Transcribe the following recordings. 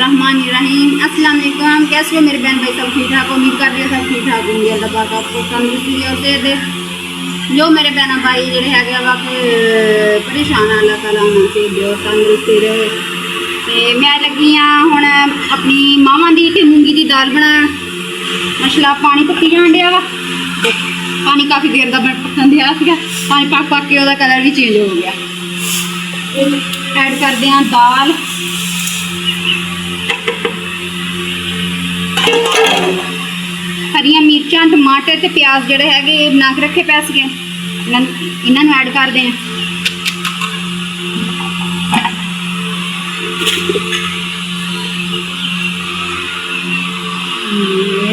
बिस्मिल्लाहिर्रहमानिर्रहीम। अस्सलाम वालेकुम। कैसे हो मेरे बहन भाई? सब ठीक ठाक? उम्मीद कर रही हो सब ठीक ठाक होंगे। अल्लाह पाक आपको तंदुरुस्ती और सेहत दे। जो मेरे बहन भाई जोड़े है वक्त परेशान अल्लाह ताला उनसे जो तंदुरुस्ती रहे। तो मैं लगी हाँ हुण अपनी मावां दी ते मूंगी दी दाल बना। माशाल्लाह पानी पक्की जान दिया वा। पानी काफ़ी देर का पकन दिया सीगा। पानी पक पक के उसका कलर भी चेंज हो गया। ऐड करते हैं दाल, हरिया मिर्चा, टमाटर ते प्याज जोड़े है बना के रखे पैस के इन्हों ऐड करते हैं।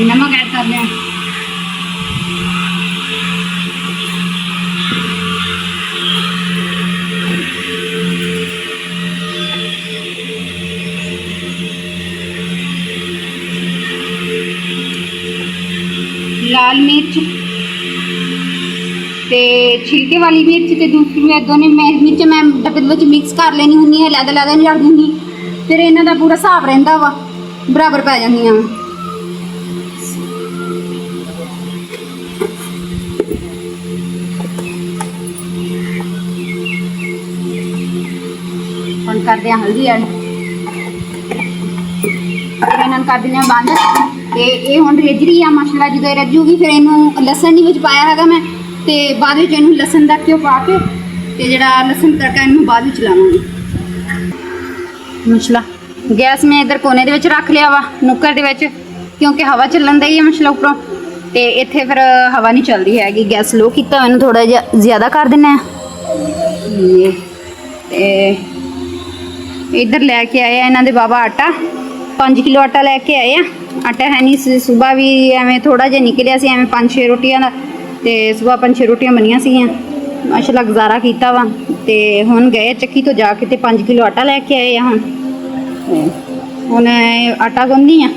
नमक ऐड करते हैं। लाल मिर्च ते छिलके वाली मिर्च ते दूसरी दोनों मिर्च मैं डब्बे मिक्स कर लेनी होंगी है। लैदा लैदा नहीं रख दूँगी, फिर इन्हों का पूरा हिसाब रहिंदा वा, बराबर पै जांदियां। हुण करदे हां हल्दी ऐड, फिर इन्हों कर देने बंद। तो ये हुण रिज रही है माशाल्लाह। जो रजूगी फिर इनू लसन नहीं विच पाया है मैं, तो बाद इनू लसन का घ्यो पा के जोड़ा लसन तड़का इनू बाद लावांगी। माशाल्लाह गैस में इधर कोने दे विच रख लिया वा नुक्कर दे विच, क्योंकि हवा चलन दी है माशाल्लाह उपरों। तो इत्थे फिर हवा नहीं चलती हैगी। गैस लो किया, इनू थोड़ा जिहा ज़्यादा कर देना है। इधर लैके आए इन्हों दे बाबा आटा, 5 किलो आटा लैके आए हैं। आटा है नहीं सुबह भी एवं थोड़ा जिहा निकलिया सी, एवं 5-6 रोटियां का। तो सुबह 5-6 रोटियां बनिया सीगियां माशाल्लाह, गुजारा किया वा। तो हुण गए चक्की तो जाके ते 5 किलो आटा लैके आए हैं। हुण आटा गुन्नदी हाँ।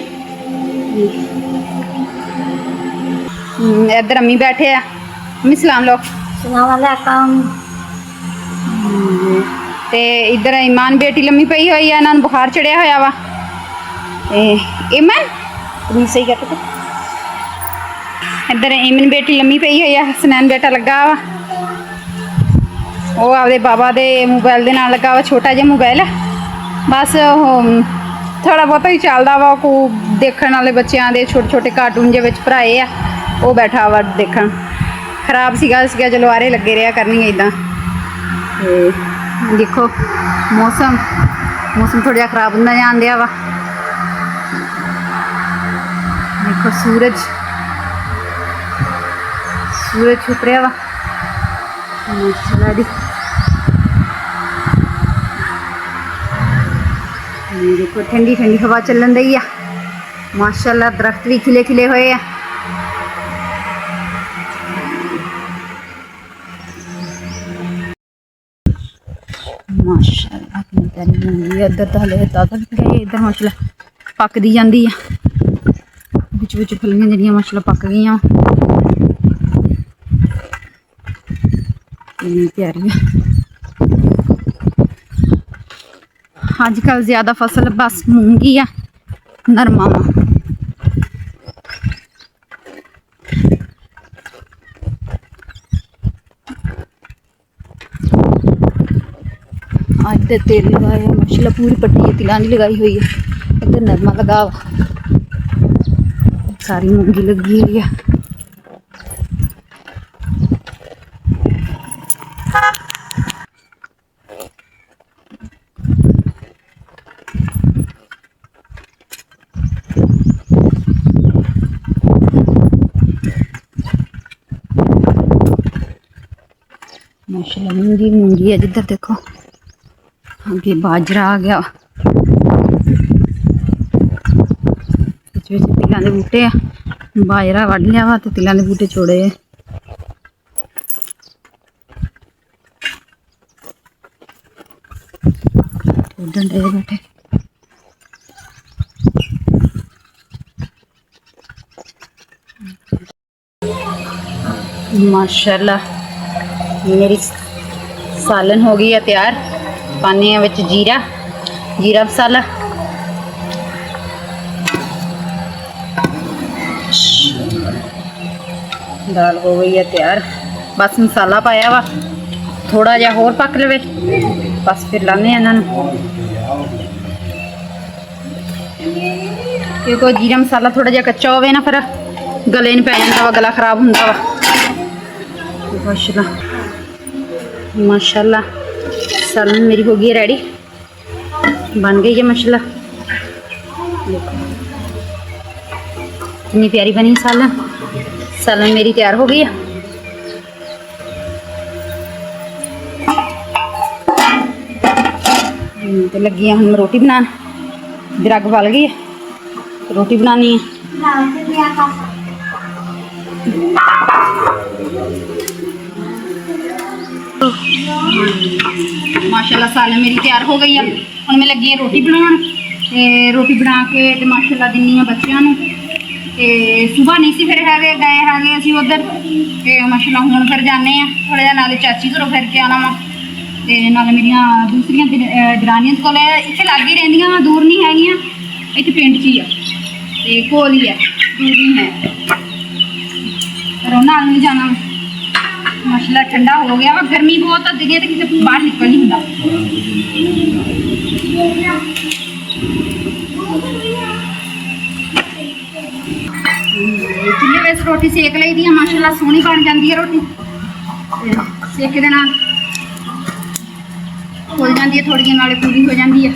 इधर अम्मी बैठे आ। अम्मी सलाम लो। सलाम अलैकुम। ते इधर ईमान बेटी लम्मी पई हुई है, इन्होंने बुखार चढ़िया होया वा। ईमन तुम सही कहते थे। इधर ईमन बेटी लम्मी पई हुई है, हसनैन बेटा लगा वा। वो आपदे बाबा दे मोबाइल दे नाल लगा वा, छोटा जिहा मोबाइल है बस। थोड़ा बहुत ही चलता वा, को देखने वाले बच्चों के छोटे छोटे कार्टून जे विच भराए आ, वो बैठा वा देखण। खराब सीगा चलो आरे लगे रहा करनी इदां। देखो मौसम थोड़ा जिहा खराब होंदा जान दिया वा। देखो सूरज छुप रहा वा माशाल्लाह दी। देखो ठंडी ठंडी हवा चलन दी है माशाल्लाह। दरख्त भी खिले खिले हुए हैं। माशाल्लाह इधर तो हले ताज़ा भी गए, इधर माशाल्लाह पकदी जाती है। बिच बिच फलियां जड़ियां माशाल्लाह पक गई प्यारी। अजकल ज़्यादा फसल बस मूंगी है, नरमा वा। इधर तेल लगाया माशाल्लाह, पूरी पट्टी तिलानी लगाई हुई है। इधर नरमा लगा हुआ, सारी मूंगी लगी हुई है। माशाल्लाह मूंगी है। जिधर देखो आगे बाजरा आ गया, तिलों के बूटे आ। बाजरा वढ़ लिया वा, तो तिलों के बूटे छोड़े है। बैठे माशाल्लाह मेरी सालन हो गई है तैयार। पाने विच जीरा मसाला, दाल हो गई है तैयार, बस मसाला पाया वा, थोड़ा जिहा होर पक लवे, बस फिर लाने इन्हों, क्योंकि जीरा मसाला थोड़ा जिहा कच्चा होवे ना फिर गले नहीं पै जाता वा, गला खराब होंदा वा। माशाल्लाह माशाल्लाह सालन मेरी हो गई है रेडी, बन गई है माशाल्लाह। देखो कितनी प्यारी बनी सालन, सालन मेरी तैयार हो गई है। तो लगी हम रोटी बनाने, इधर अग बल गई है, रोटी बनानी है। माशाल्लाह सालन मेरी तैयार हो गई है, हुण मैं लगी रोटी बनाने, रोटी बना के ते माशाल्लाह दिन्नी है बच्चों नूं। ते सुबह नहीं सी फिर है गए है असीं उधर, ते माशाल्लाह हुण फिर जाने आ थोड़ा जिहा, नाले चाची घरों फिर के आना वा, ते नाले मेरियां दूसरियां दरानियां कोल इत्थे लागे रहिंदियां, दूर नहीं हैगियां, इत्थे पिंड च ही आ ते कोल ही है, दूर नहीं है, पर उन्हां नाल नहीं जाना। माशाल्लाह ठंडा हो गया वा, गर्मी बहुत है दिन, तो किसी बाहर निकल नहीं होंदा। चुल्हे वैसे रोटी सेक ली दी, माशाल्लाह सोहनी बन जाती है रोटी, सेके दे नाल खुल जाती है, थोड़ी नाले पूरी हो जाती है।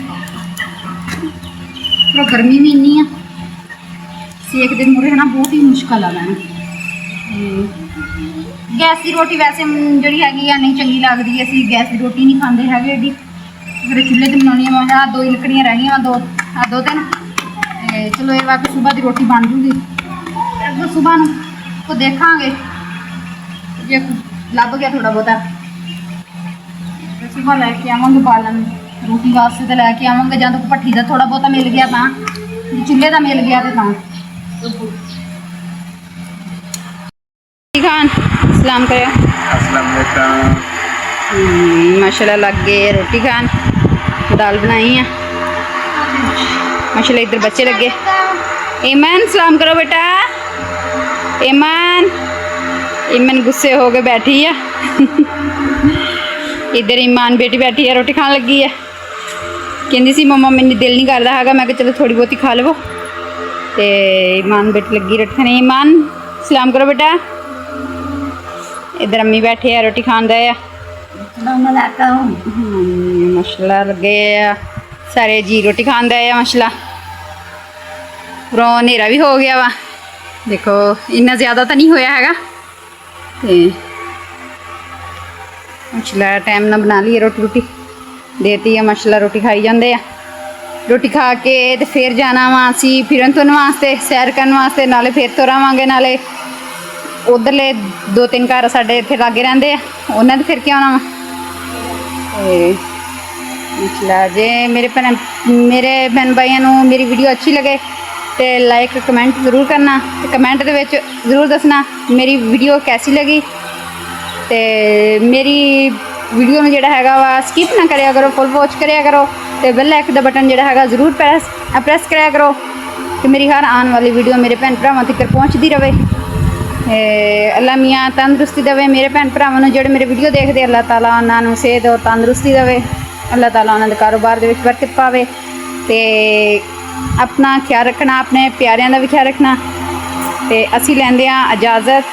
पर गर्मी भी इन्नी है, सेक दे मुरे ना बहुत ही मुश्किल आ लेना। गैस की रोटी वैसे जी हैगी नहीं चंगी लगती, असी गैस की रोटी नहीं खाते है एडी, फिर चूल्हे से बनानी है। दो ही लकड़ियाँ रह गई, दो तीन, चलो ये बाकी सुबह की रोटी बन जूगी, अगर सुबह को देखा जे लभ गया थोड़ा बहुता तो सुबह लैके आवांगे बालन रोटी वास्ते, तो लैके आवांगे, जब तक भट्ठी का थोड़ा बहुता मिल गया तो, चूल्हे का मिल गया तो खान सलाम करे। माशाल्लाह लग गए रोटी खान, दाल बनाई है माशाल्लाह। इधर बच्चे लगे, ईमान सलाम करो बेटा, ईमान ईमान गुस्से हो गए बैठी है। इधर ईमान बेटी बैठी है रोटी खान लगी है, कहती सी मम्मा मैंने दिल नहीं करता है, मैं चलो थोड़ी बहुती खा लवो, तो ईमान बेटी लगी रोटी खाने। ईमान सलाम करो बेटा। इधर अम्मी बैठे है रोटी खान दे, माशाल्लाह लगे सारे जी रोटी खान दे माशाल्लाह। उरों हनेरा भी हो गया वा, देखो इन्ना ज़्यादा तो नहीं होया हैगा, माशाल्लाह टाइम ना बना ली रोटी, रोटी देती है माशाल्लाह। रोटी खाई जाते हैं, रोटी खा के तो फिर जाना वा असी फिरन तुरन वास्ते, सैर करने वास्ते, नाले फिर तुर आवांगे, नाले उधरले दो तीन घर साडे इत्थे लागे रहिंदे आ, उन्हां दे फिर के आउणा वा। माशाल्लाह जे मेरे भैन भाइयों नूं मेरी वीडियो अच्छी लगे तो लाइक कमेंट ज़रूर करना, कमेंट दे विच ज़रूर दसना मेरी वीडियो कैसी लगी, तो मेरी वीडियो में जिहड़ा हैगा वा स्किप ना करिया करो, फुल वॉच करिया करो, तो बेल आइकन दा बटन जिहड़ा हैगा ज़रूर प्रेस करिया करो, तो मेरी हर आने वाली वीडियो मेरे भैन भरावां तक पहुँचती रहे। अल्लाह मियाँ तंदुरुस्ती देवे मेरे भैन भरावां नूं जिहड़े मेरे वीडियो देखते, अल्लाह ताला उन्होंने सेहत और तंदुरुस्ती देवे, अल्लाह ताला उन्होंने कारोबार दे विच बरकत पावे, ते अपना ख्याल रखना, अपने प्यारिਆਂ ਦਾ भी ख्याल रखना। तो असी लैंदे आ इजाज़त,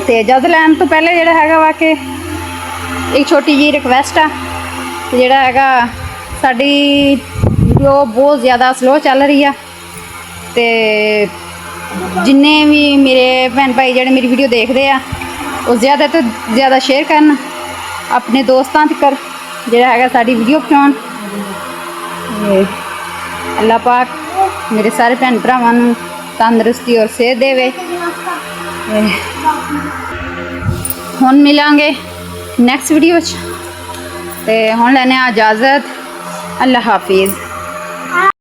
तो इजाज़त लैन तो पहले जिहड़ा हैगा वा कि एक छोटी जी रिक्वेस्ट आ, जिहड़ा हैगा साडी वीडियो बहुत ज़्यादा स्लो चल रही है, तो जिन्ने भी मेरे भैन भाई जिहड़े मेरी वीडियो देखते हैं वो ज़्यादा तो ज़्यादा शेयर करन अपने दोस्तों तक, जिहड़ा हैगा साडी वीडियो पहुँचाउण। अल्लाह पाक मेरे सारे भैन भरावां नूं तंदुरुस्ती और सेहत देवे। हुण मिलांगे नैक्सट वीडियो च, ते हुण लैने इजाज़त, अल्लाह हाफिज़।